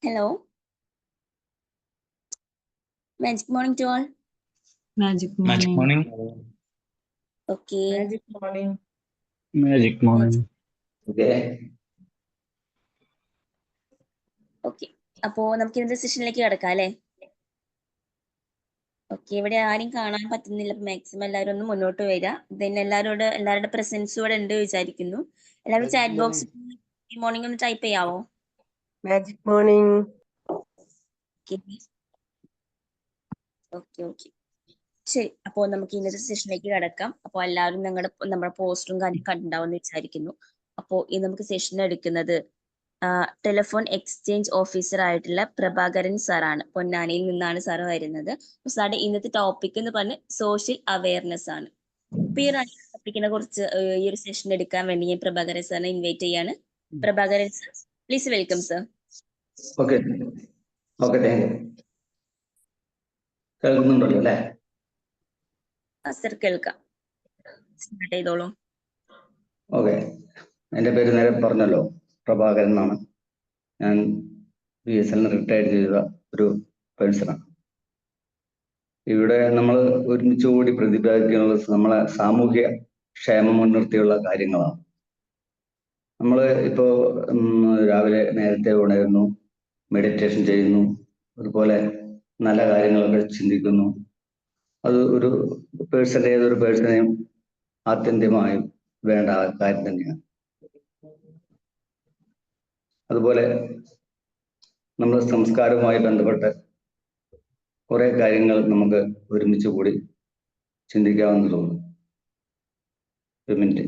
Hello. Magic morning to all. Magic Magic morning. morning. Okay. Magic morning. Magic morning. Okay. Okay, അപ്പോ നമുക്ക് ഇന്നത്തെ സെഷനിലേക്ക് കിടക്കാം അല്ലേ? ഓക്കെ, ഇവിടെ ആരും കാണാൻ പറ്റുന്നില്ല. മാക്സിമം എല്ലാവരും ഒന്ന് മുന്നോട്ട് വരിക. ദെൻ എല്ലാവരുടെ പ്രസൻസ് ഇവിടെ ഉണ്ട് വിചാരിക്കുന്നു. എല്ലാവരും ചാറ്റ് ബോക്സിൽ മോർണിംഗ് ഒന്ന് ടൈപ്പ് ചെയ്യാവോ? Magic morning. ഓക്കെ ശരി. അപ്പോൾ നമുക്ക് ഇന്നത്തെ സെഷനിലേക്ക് കിടക്കാം. അപ്പോൾ എല്ലാവരും നമ്മുടെ പോസ്റ്ററും കാര്യം കണ്ടുണ്ടാവുമെന്ന് വിചാരിക്കുന്നു. അപ്പോൾ ഇത് നമുക്ക് സെഷൻ എടുക്കുന്നത് ടെലിഫോൺ എക്സ്ചേഞ്ച് ഓഫീസർ ആയിട്ടുള്ള പ്രഭാകരൻ സാറാണ്. പൊന്നാനിയിൽ നിന്നാണ് സാറ് വരുന്നത്. സാറുടെ ഇന്നത്തെ ടോപ്പിക് എന്ന് പറഞ്ഞ് സോഷ്യൽ അവയർനെസ് ആണ്. ഈ ടോപ്പിക്കിനെ കുറിച്ച് ഈ ഒരു സെഷൻ എടുക്കാൻ വേണ്ടി ഞാൻ പ്രഭാകരൻ സാറിനെ ഇൻവൈറ്റ് ചെയ്യാണ്. Prabhakaran sir, please welcome sir. Okay thank U. കേൾക്കുന്നുണ്ടല്ലോ അല്ലേ? സർ കേൾക്കാം, സ്റ്റാർട്ട് ചെയ്തോളൂ. ഓക്കെ, എൻ്റെ പേര് നേരെ പറഞ്ഞല്ലോ, പ്രഭാകരൻ എന്നാണ്. ഞാൻ BSNL റിട്ടയർഡ് ചെയ്ത ഒരു പേഴ്സണാണ്. ഇവിടെ നമ്മൾ ഒരുമിച്ച് കൂടി പ്രതിപാദിക്കുന്നത് നമ്മളെ സാമൂഹ്യ ക്ഷേമം മുൻനിർത്തിയുള്ള കാര്യങ്ങളാണ്. നമ്മൾ ഇപ്പോൾ രാവിലെ നേരത്തെ ഉണരുന്നു, മെഡിറ്റേഷൻ ചെയ്യുന്നു, അതുപോലെ നല്ല കാര്യങ്ങളൊക്കെ ചിന്തിക്കുന്നു. അത് ഒരു ഏതൊരു പേഴ്സണെയും ആത്യന്തികമായും വേണ്ട കാര്യം തന്നെയാണ്. അതുപോലെ നമ്മൾ സംസ്കാരവുമായി ബന്ധപ്പെട്ട് കുറെ കാര്യങ്ങൾ നമുക്ക് ഒരുമിച്ച് കൂടി ചിന്തിക്കാമെന്ന് തോന്നുന്നു. ഒരു മിനിറ്റ്.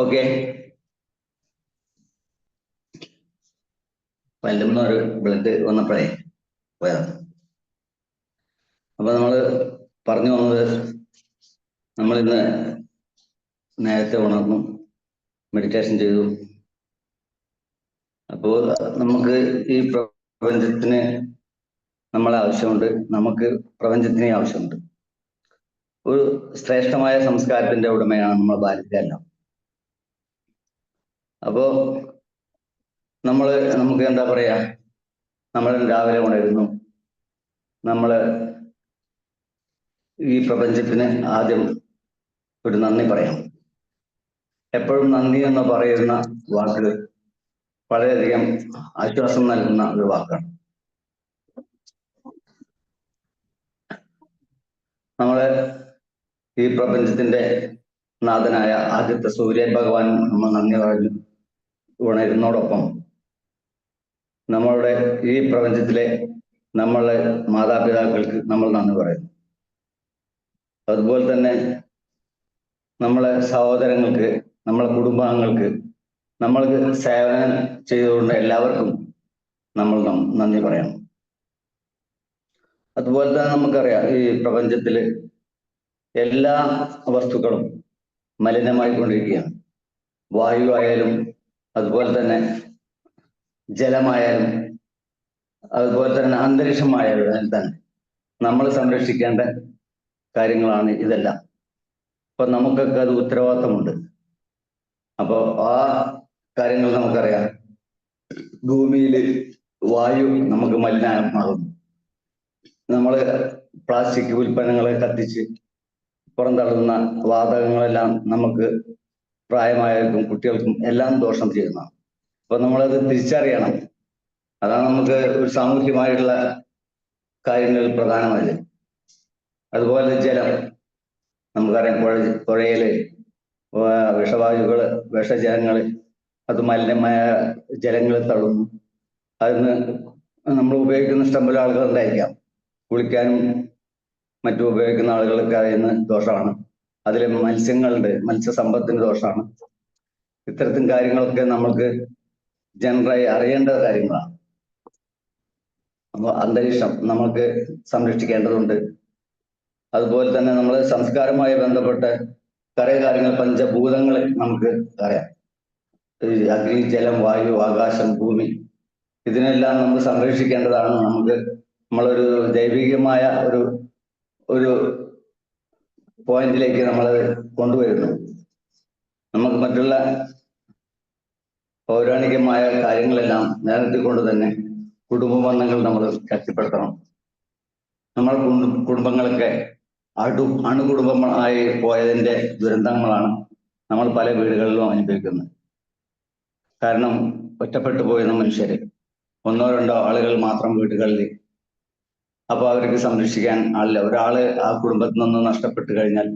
ഓക്കെ, പല്ലുന്നൊരു ബ്ലഡ് വന്നപ്പോഴേ പോയതാണ്. അപ്പൊ നമ്മൾ പറഞ്ഞു വന്നത്, നമ്മളിന്ന് നേരത്തെ ഉണർന്നു, മെഡിറ്റേഷൻ ചെയ്തു. അപ്പോൾ നമുക്ക് ഈ പ്രപഞ്ചത്തിന് നമ്മളെ ആവശ്യമുണ്ട്, നമുക്ക് പ്രപഞ്ചത്തിനെ ആവശ്യമുണ്ട്. ഒരു ശ്രേഷ്ഠമായ സംസ്കാരത്തിന്റെ ഉടമയാണ് നമ്മൾ ഭാരതീയരെല്ലാം. അപ്പോ നമുക്ക് എന്താ പറയാ, നമ്മൾ രാവിലെ ഉണരുന്നു, നമ്മള് ഈ പ്രപഞ്ചത്തിന് ആദ്യം ഒരു നന്ദി പറയാം. എപ്പോഴും നന്ദി എന്ന് പറയുന്ന വാക്ക് വളരെയധികം ആശ്വാസം നൽകുന്ന ഒരു വാക്കാണ്. നമ്മള് ഈ പ്രപഞ്ചത്തിന്റെ നാഥനായ ആദ്യത്തെ സൂര്യൻ ഭഗവാൻ നമ്മൾ നന്ദി പറഞ്ഞു ഉണരുന്നതോടൊപ്പം നമ്മളുടെ ഈ പ്രപഞ്ചത്തിലെ നമ്മളെ മാതാപിതാക്കൾക്ക് നമ്മൾ നന്ദി പറയുന്നു. അതുപോലെ തന്നെ നമ്മളെ സഹോദരങ്ങൾക്ക്, നമ്മളെ കുടുംബാംഗങ്ങൾക്ക്, നമ്മൾക്ക് സേവനം ചെയ്തുകൊണ്ട് എല്ലാവർക്കും നമ്മൾ നന്ദി പറയണം. അതുപോലെ തന്നെ നമുക്കറിയാം, ഈ പ്രപഞ്ചത്തില് എല്ലാ വസ്തുക്കളും മലിനമായിക്കൊണ്ടിരിക്കുകയാണ്. വായു ആയാലും, അതുപോലെ തന്നെ ജലമായാലും, അതുപോലെ തന്നെ അന്തരീക്ഷമായാലും തന്നെ നമ്മൾ സംരക്ഷിക്കേണ്ട കാര്യങ്ങളാണ് ഇതെല്ലാം. അപ്പൊ നമുക്കൊക്കെ അത് ഉത്തരവാദിത്തമുണ്ട്. അപ്പൊ ആ കാര്യങ്ങൾ നമുക്കറിയാം. ഭൂമിയിൽ വായു നമുക്ക് മലിനമാകുന്നു. നമ്മൾ പ്ലാസ്റ്റിക് ഉൽപ്പന്നങ്ങളെ കത്തിച്ച് പുറന്തള്ളുന്ന വാതകങ്ങളെല്ലാം നമുക്ക് പ്രായമായവർക്കും കുട്ടികൾക്കും എല്ലാം ദോഷം ചെയ്യുന്നതാണ്. അപ്പൊ നമ്മളത് തിരിച്ചറിയണം. അതാണ് നമുക്ക് ഒരു സാമൂഹ്യമായിട്ടുള്ള കാര്യങ്ങൾ പ്രധാനമായത്. അതുപോലെ ജലം നമുക്കറിയാം. പുഴയില് വിഷവായുകള്, വിഷജലങ്ങള്, അത് മലിനമായ ജലങ്ങൾ തള്ളുന്നു. അതിന് നമ്മൾ ഉപയോഗിക്കുന്ന ഇഷ്ടംപോലെ ആളുകൾ ഉണ്ടായിരിക്കാം. കുളിക്കാനും മറ്റും ഉപയോഗിക്കുന്ന ആളുകൾക്ക് അതിന് ദോഷമാണ്. അതിൽ മത്സ്യങ്ങളുണ്ട്, മത്സ്യസമ്പത്തിന് ദോഷമാണ്. ഇത്തരത്തിൽ കാര്യങ്ങളൊക്കെ നമുക്ക് ജനറലായി അറിയേണ്ട കാര്യങ്ങളാണ്. അപ്പോൾ അന്തരീക്ഷം നമുക്ക് സംരക്ഷിക്കേണ്ടതുണ്ട്. അതുപോലെ തന്നെ നമ്മൾ സംസ്കാരവുമായി ബന്ധപ്പെട്ട് കുറേ കാര്യങ്ങൾ, പഞ്ചഭൂതങ്ങൾ നമുക്ക് അറിയാം. അഗ്നി, ജലം, വായു, ആകാശം, ഭൂമി, ഇതിനെല്ലാം നമ്മൾ സംരക്ഷിക്കേണ്ടതാണ്. നമ്മളൊരു ദൈവികമായ ഒരു പോയിന്റിലേക്ക് നമ്മൾ കൊണ്ടുവരുന്നു. നമുക്ക് മറ്റുള്ള പൗരാണികമായ കാര്യങ്ങളെല്ലാം നിലനിർത്തിക്കൊണ്ട് തന്നെ കുടുംബ ബന്ധങ്ങൾ നമ്മൾ ശക്തിപ്പെടുത്തണം. നമ്മൾ കുടുംബങ്ങളൊക്കെ അണുകുടുംബമായി പോയതിന്റെ ദുരന്തങ്ങളാണ് നമ്മൾ പല വീടുകളിലും അനുഭവിക്കുന്നത്. കാരണം ഒറ്റപ്പെട്ടു പോയിരുന്ന മനുഷ്യര്, ഒന്നോ രണ്ടോ ആളുകൾ മാത്രം വീടുകളിൽ. അപ്പൊ അവർക്ക് സംരക്ഷിക്കാൻ ആളില്ല. ഒരാള് ആ കുടുംബത്തിൽ നിന്ന് നഷ്ടപ്പെട്ടു കഴിഞ്ഞാൽ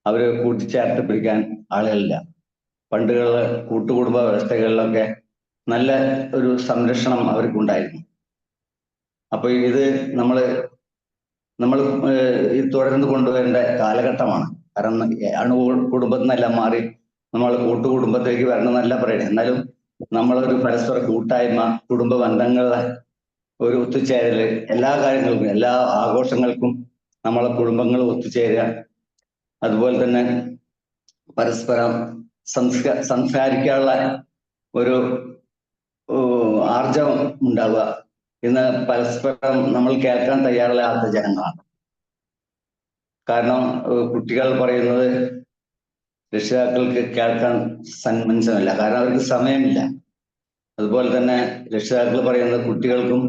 അവര് കൂട്ടിച്ചേർത്ത് പിടിക്കാൻ ആളുകളില്ല. പണ്ടുകളിൽ കൂട്ടുകുടുംബ വ്യവസ്ഥകളിലൊക്കെ നല്ല ഒരു സംരക്ഷണം അവർക്കുണ്ടായിരുന്നു. അപ്പൊ ഇത് നമ്മൾ ഇത് തുടർന്ന് കൊണ്ടുവരേണ്ട കാലഘട്ടമാണ്. കാരണം കുടുംബത്തിൽ നിന്നെല്ലാം മാറി നമ്മൾ കൂട്ടുകുടുംബത്തിലേക്ക് വരണമെന്നല്ല പറയുന്നത്. എന്നാലും നമ്മളൊരു പരസ്പര കൂട്ടായ്മ, കുടുംബ ബന്ധങ്ങളുടെ ഒരു ഒത്തുചേരല്, എല്ലാ കാര്യങ്ങൾക്കും, എല്ലാ ആഘോഷങ്ങൾക്കും നമ്മളെ കുടുംബങ്ങൾ ഒത്തുചേരുക. അതുപോലെ തന്നെ പരസ്പരം സംസാരിക്കാനുള്ള ഒരു ആർജവം ഉണ്ടാവുക. ഇന്ന് പരസ്പരം നമ്മൾ കേൾക്കാൻ തയ്യാറില്ലാത്ത ജനങ്ങളാണ്. കാരണം കുട്ടികൾ പറയുന്നത് രക്ഷിതാക്കൾക്ക് കേൾക്കാൻ സന്മനസ്സല്ല. കാരണം അവർക്ക് സമയമില്ല. അതുപോലെ തന്നെ രക്ഷിതാക്കൾ പറയുന്നത് കുട്ടികൾക്കും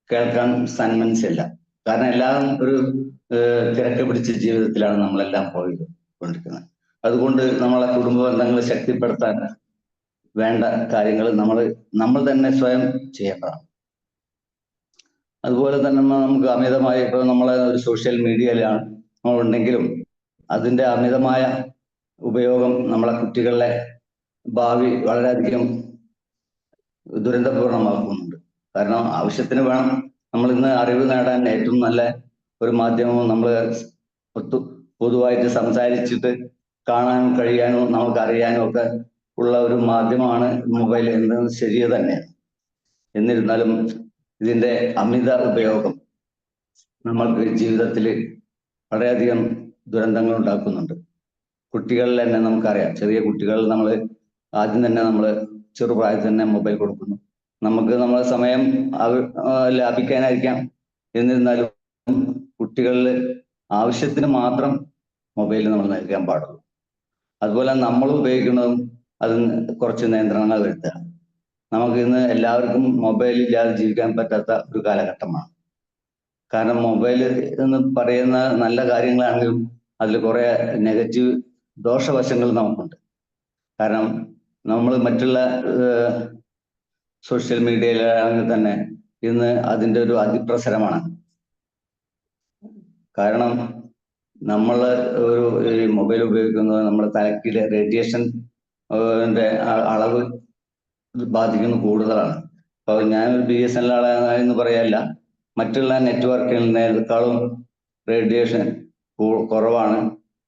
കേൾക്കാൻ സന്മനസ്സില്ല. കാരണം എല്ലാം ഒരു തിരക്ക് പിടിച്ച ജീവിതത്തിലാണ് നമ്മളെല്ലാം പോയിക്കൊണ്ടിരിക്കുന്നത്. അതുകൊണ്ട് നമ്മളെ കുടുംബ ബന്ധങ്ങൾ ശക്തിപ്പെടുത്താൻ വേണ്ട കാര്യങ്ങൾ നമ്മൾ തന്നെ സ്വയം ചെയ്യേണ്ടതാണ്. അതുപോലെ തന്നെ നമുക്ക് അമിതമായി ഇപ്പോൾ നമ്മളെ ഒരു സോഷ്യൽ മീഡിയയിലാണ് നമ്മളുണ്ടെങ്കിലും അതിന്റെ അമിതമായ ഉപയോഗം നമ്മളെ കുട്ടികളുടെ ഭാവി വളരെയധികം ദുരന്തപൂർണമാക്കുന്നുണ്ട്. കാരണം ആവശ്യത്തിന് വേണം. നമ്മൾ ഇന്ന് അറിവ് നേടാൻ ഏറ്റവും നല്ല ഒരു മാധ്യമവും നമ്മൾ പൊതുവായിട്ട് സംസാരിച്ചിട്ട് കാണാനും കഴിയാനും നമുക്ക് അറിയാനും ഒക്കെ ഉള്ള ഒരു മാധ്യമമാണ് മൊബൈൽ എന്നത് ശരി തന്നെയാണ്. എന്നിരുന്നാലും ഇതിന്റെ അമിത ഉപയോഗം നമ്മൾക്ക് ജീവിതത്തിൽ വളരെയധികം ദുരന്തങ്ങൾ ഉണ്ടാക്കുന്നുണ്ട്. കുട്ടികളിൽ തന്നെ നമുക്കറിയാം. ചെറിയ കുട്ടികൾ ആദ്യം തന്നെ നമ്മൾ ചെറുപ്രായത്തിൽ തന്നെ മൊബൈൽ കൊടുക്കുന്നു. നമുക്ക് നമ്മളെ സമയം ലാഭിക്കാനായിരിക്കാം. എന്നിരുന്നാലും കുട്ടികളിൽ ആവശ്യത്തിന് മാത്രം മൊബൈൽ നമ്മൾ നൽകാൻ പാടുള്ളൂ. അതുപോലെ നമ്മൾ ഉപയോഗിക്കുന്നതും അതിന് കുറച്ച് നിയന്ത്രണങ്ങൾ വരുത്തുക. നമുക്ക് ഇന്ന് എല്ലാവർക്കും മൊബൈൽ ഇല്ലാതെ ജീവിക്കാൻ പറ്റാത്ത ഒരു കാലഘട്ടമാണ്. കാരണം മൊബൈൽ എന്ന് പറയുന്ന നല്ല കാര്യങ്ങളാണെങ്കിലും അതിൽ കുറെ നെഗറ്റീവ് ദോഷവശങ്ങൾ നമുക്കുണ്ട്. കാരണം നമ്മൾ മറ്റുള്ള സോഷ്യൽ മീഡിയയിലാണെങ്കിൽ തന്നെ ഇന്ന് അതിൻ്റെ ഒരു അതിപ്രസരമാണ്. കാരണം നമ്മൾ ഈ മൊബൈൽ ഉപയോഗിക്കുന്നത് നമ്മുടെ തലക്കിലെ റേഡിയേഷൻ അളവ് ബാധിക്കുന്നത് കൂടുതലാണ്. അപ്പോൾ ഞാനൊരു BSNL ആളെന്ന് പറയല്ല, മറ്റുള്ള നെറ്റ്വർക്കിനേക്കാളും റേഡിയേഷൻ കുറവാണ്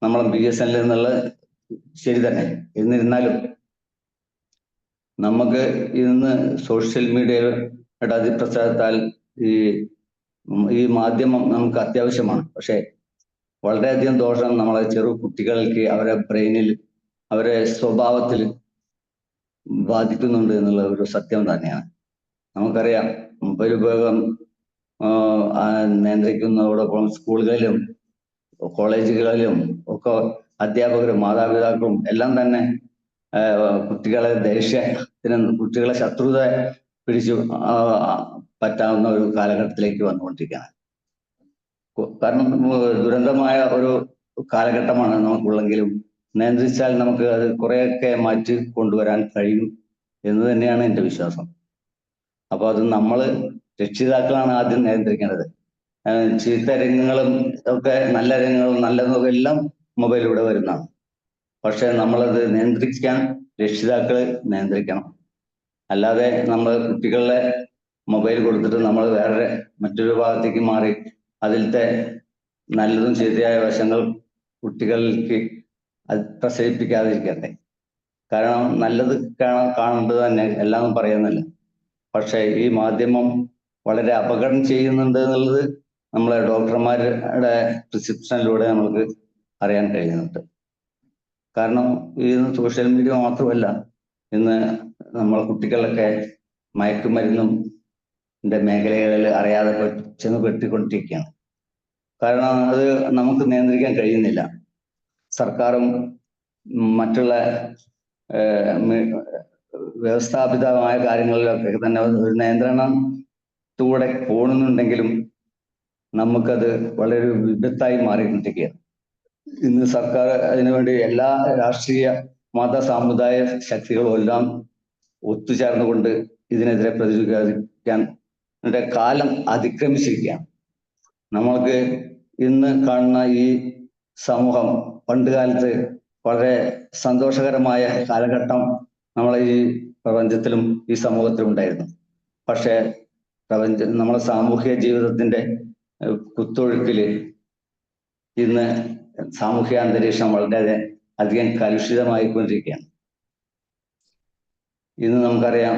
നമ്മൾ BSNL എന്നുള്ളത് ശരി തന്നെ. എന്നിരുന്നാലും നമുക്ക് ഇന്ന് സോഷ്യൽ മീഡിയയുടെ അതിപ്രസരത്താൽ ഈ മാധ്യമം നമുക്ക് അത്യാവശ്യമാണ്. പക്ഷെ വളരെയധികം ദോഷം നമ്മളെ ചെറു കുട്ടികൾക്ക് അവരെ ബ്രെയിനിൽ, അവരെ സ്വഭാവത്തിൽ ബാധിക്കുന്നുണ്ട് എന്നുള്ള ഒരു സത്യം തന്നെയാണ്. നമുക്കറിയാം മൊബൈൽ ഉപയോഗം നിയന്ത്രിക്കുന്നതോടൊപ്പം സ്കൂളുകളിലും കോളേജുകളിലും ഒക്കെ അധ്യാപകരും മാതാപിതാക്കളും എല്ലാം തന്നെ കുട്ടികളെ കുട്ടികളെ ശത്രുത പിടിച്ചു പറ്റാവുന്ന ഒരു കാലഘട്ടത്തിലേക്ക് വന്നുകൊണ്ടിരിക്കുകയാണ്. കാരണം ദുരന്തമായ ഒരു കാലഘട്ടമാണ് നമുക്കുള്ളെങ്കിലും നിയന്ത്രിച്ചാൽ നമുക്ക് അത് കുറെയൊക്കെ മാറ്റി കൊണ്ടുവരാൻ കഴിയും എന്ന് തന്നെയാണ് എൻ്റെ വിശ്വാസം. അപ്പോൾ അത് നമ്മൾ രക്ഷിതാക്കളാണ് ആദ്യം നിയന്ത്രിക്കേണ്ടത്. ചീത്ത രംഗങ്ങളും ഒക്കെ നല്ല രംഗങ്ങളും നല്ലതൊക്കെ എല്ലാം മൊബൈലിലൂടെ വരുന്നതാണ്. പക്ഷെ നമ്മളത് നിയന്ത്രിക്കാൻ രക്ഷിതാക്കൾ നിയന്ത്രിക്കണം. അല്ലാതെ നമ്മൾ കുട്ടികളെ മൊബൈൽ കൊടുത്തിട്ട് നമ്മൾ വേറെ മറ്റൊരു ഭാഗത്തേക്ക് മാറി അതിലത്തെ നല്ലതും ശരിയായ വശങ്ങൾ കുട്ടികളിലേക്ക് പ്രസരിപ്പിക്കാതിരിക്കട്ടെ. കാരണം നല്ലത് കാണേണ്ടത് തന്നെ എല്ലാം പറയുന്നില്ല. പക്ഷെ ഈ മാധ്യമം വളരെ അപകടം ചെയ്യുന്നുണ്ട് എന്നുള്ളത് നമ്മളെ ഡോക്ടർമാരുടെ പ്രിസ്ക്രിപ്ഷനിലൂടെ നമുക്ക് അറിയാൻ കഴിയുന്നുണ്ട്. കാരണം ഇന്ന് സോഷ്യൽ മീഡിയ മാത്രമല്ല, ഇന്ന് നമ്മളെ കുട്ടികളൊക്കെ മയക്കുമരുന്നും മേഖലകളിൽ അറിയാതെ ചെന്ന് പെട്ടിക്കൊണ്ടിരിക്കുകയാണ്. കാരണം അത് നമുക്ക് നിയന്ത്രിക്കാൻ കഴിയുന്നില്ല. സർക്കാരും മറ്റുള്ള വ്യവസ്ഥാപിതമായ കാര്യങ്ങളിലൊക്കെ തന്നെ ഒരു നിയന്ത്രണത്തോടെ പോകുന്നുണ്ടെങ്കിലും നമുക്കത് വളരെ വിപത്തായി മാറിക്കൊണ്ടിരിക്കുകയാണ്. ഇന്ന് സർക്കാർ അതിനുവേണ്ടി എല്ലാ രാഷ്ട്രീയ മത സാമുദായ ശക്തികളും എല്ലാം ഒത്തുചേർന്നുകൊണ്ട് ഇതിനെതിരെ പ്രതിരോധിക്കാൻ കാലം അതിക്രമിച്ചിരിക്കുകയാണ്. നമ്മൾക്ക് ഇന്ന് കാണുന്ന ഈ സമൂഹം പണ്ട് കാലത്ത് വളരെ സന്തോഷകരമായ കാലഘട്ടം നമ്മളെ ഈ പ്രപഞ്ചത്തിലും ഈ സമൂഹത്തിലും ഉണ്ടായിരുന്നു. പക്ഷേ നമ്മളെ സാമൂഹിക ജീവിതത്തിന്റെ കുത്തൊഴുക്കില് ഇന്ന് സാമൂഹിക അന്തരീക്ഷം വളരെ അധികം കലുഷിതമായിക്കൊണ്ടിരിക്കുകയാണ്. ഇന്ന് നമുക്കറിയാം,